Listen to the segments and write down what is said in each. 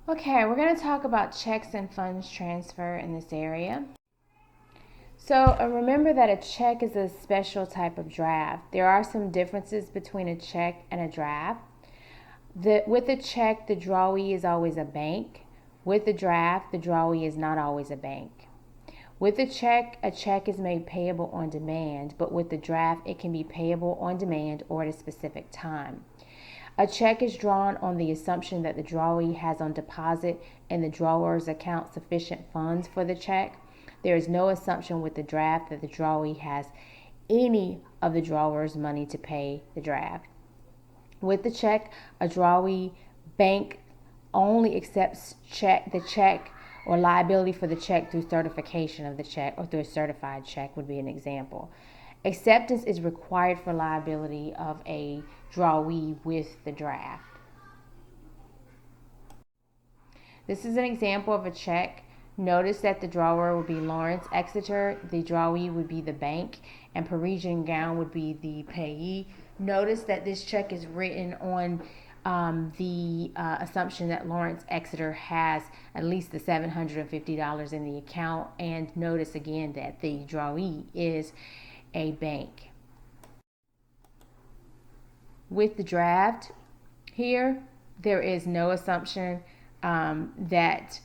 Okay, we're going to talk about checks and funds transfer in this area. So remember that a check is a special type of draft. There are some differences between a check and a draft. With a check, the drawee is always a bank. With a draft, the drawee is not always a bank. With a check is made payable on demand, but with the draft, it can be payable on demand or at a specific time. A check is drawn on the assumption that the drawee has on deposit in the drawer's account sufficient funds for the check. There is no assumption with the draft that the drawee has any of the drawer's money to pay the draft. With the check, a drawee bank only accepts the check or liability for the check through certification of the check, or through a certified check would be an example. Acceptance is required for liability of a drawee with the draft. This is an example of a check. Notice that the drawer would be Lawrence Exeter, the drawee would be the bank, and Parisian Gown would be the payee. Notice that this check is written on the assumption that Lawrence Exeter has at least the $750 in the account, and notice again that the drawee is a bank. With the draft here, there is no assumption that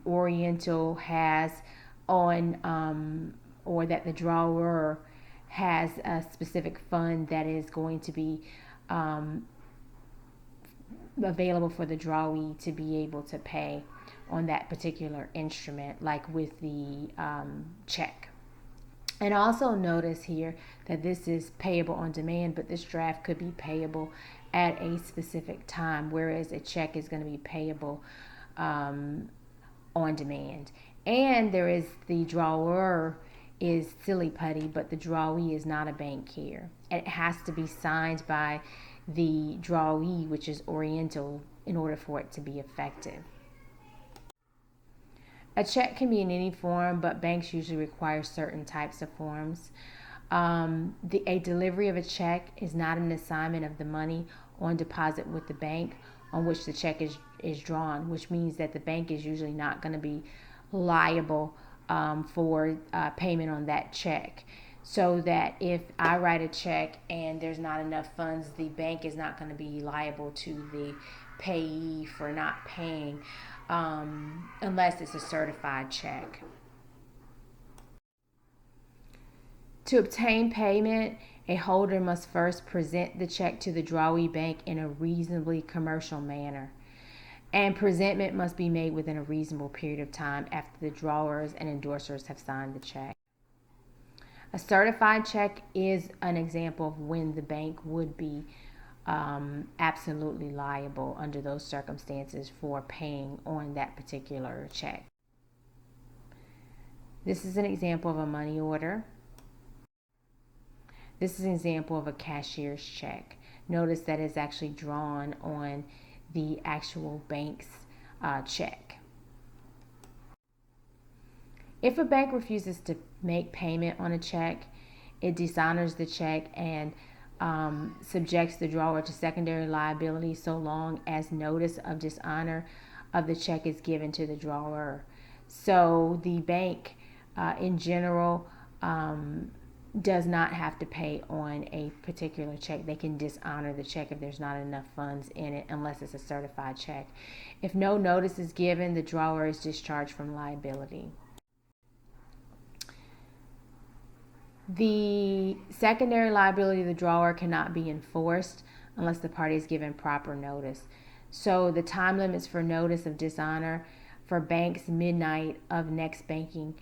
Oriental has on or that the drawer has a specific fund that is going to be available for the drawee to be able to pay on that particular instrument, like with the check. And also notice here that this is payable on demand, but this draft could be payable at a specific time, whereas a check is going to be payable on demand. And there is the drawer is silly putty, but the drawee is not a bank here. It has to be signed by the drawee, which is Oriental, in order for it to be effective. A check can be in any form, but banks usually require certain types of forms. A delivery of a check is not an assignment of the money on deposit with the bank on which the check is drawn, which means that the bank is usually not going to be liable for payment on that check. So that if I write a check and there's not enough funds, the bank is not going to be liable to the payee for not paying unless it's a certified check. To obtain payment, a holder must first present the check to the drawee bank in a reasonably commercial manner, and presentment must be made within a reasonable period of time after the drawers and endorsers have signed the check. A certified check is an example of when the bank would be absolutely liable under those circumstances for paying on that particular check. This is an example of a money order. This is an example of a cashier's check. Notice that it's actually drawn on the actual bank's check. If a bank refuses to make payment on a check, it dishonors the check and subjects the drawer to secondary liability so long as notice of dishonor of the check is given to the drawer. So the bank in general does not have to pay on a particular check. They can dishonor the check if there's not enough funds in it, unless it's a certified check. If no notice is given, the drawer is discharged from liability. The secondary liability of the drawer cannot be enforced unless the party is given proper notice. So the time limits for notice of dishonor for banks, midnight of next banking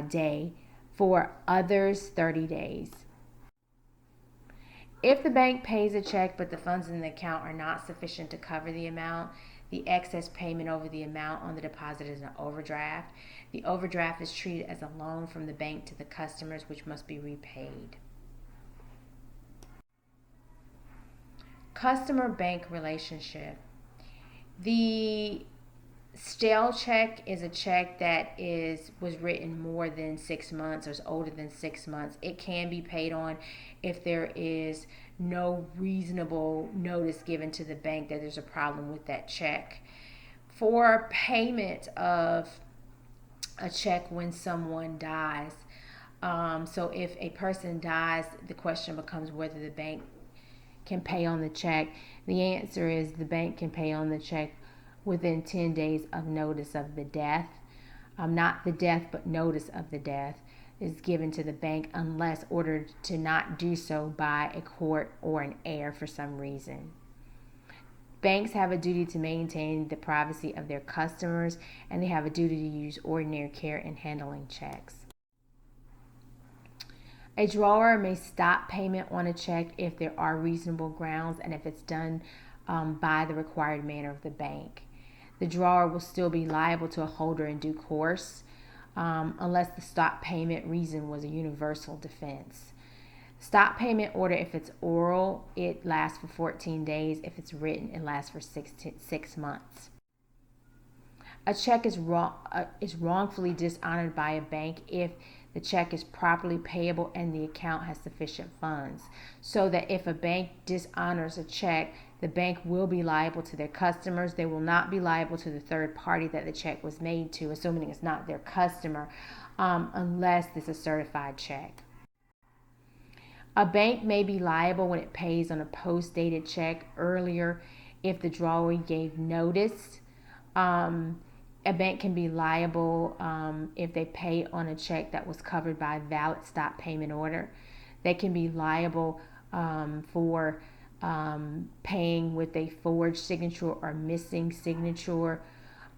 day. For others, 30 days. If the bank pays a check but the funds in the account are not sufficient to cover the amount, the excess payment over the amount on the deposit is an overdraft. The overdraft is treated as a loan from the bank to the customers, which must be repaid. Customer bank relationship. The stale check is a check that was written more than 6 months or is older than 6 months. It can be paid on if there is no reasonable notice given to the bank that there's a problem with that check. For payment of a check when someone dies, so if a person dies, the question becomes whether the bank can pay on the check. The answer is the bank can pay on the check within 10 days of notice of the death. Not the death, but notice of the death is given to the bank unless ordered to not do so by a court or an heir for some reason. Banks have a duty to maintain the privacy of their customers, and they have a duty to use ordinary care in handling checks. A drawer may stop payment on a check if there are reasonable grounds and if it's done by the required manner of the bank. The drawer will still be liable to a holder in due course unless the stop payment reason was a universal defense. Stop payment order, if it's oral, it lasts for 14 days. If it's written, it lasts for 6 months. A check is wrongfully dishonored by a bank if the check is properly payable and the account has sufficient funds. So that if a bank dishonors a check, the bank will be liable to their customers. They will not be liable to the third party that the check was made to, assuming it's not their customer, unless it's a certified check. A bank may be liable when it pays on a post-dated check earlier if the drawer gave notice. A bank can be liable if they pay on a check that was covered by a valid stop payment order. They can be liable for paying with a forged signature or missing signature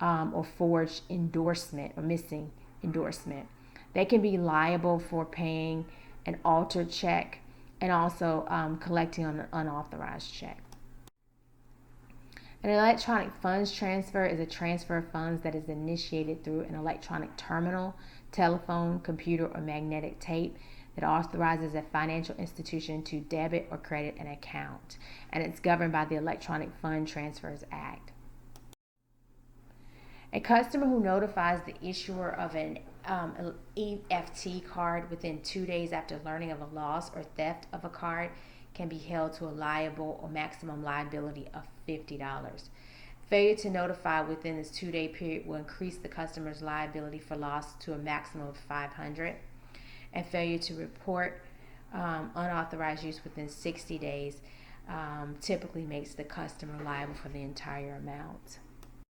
or forged endorsement or missing endorsement. They can be liable for paying an altered check and also collecting on an unauthorized check. An electronic funds transfer is a transfer of funds that is initiated through an electronic terminal, telephone, computer, or magnetic tape that authorizes a financial institution to debit or credit an account, and it's governed by the Electronic Fund Transfers Act. A customer who notifies the issuer of an EFT card within 2 days after learning of a loss or theft of a card can be held to a liable or maximum liability of $50. Failure to notify within this 2-day period will increase the customer's liability for loss to a maximum of $500, and failure to report unauthorized use within 60 days typically makes the customer liable for the entire amount.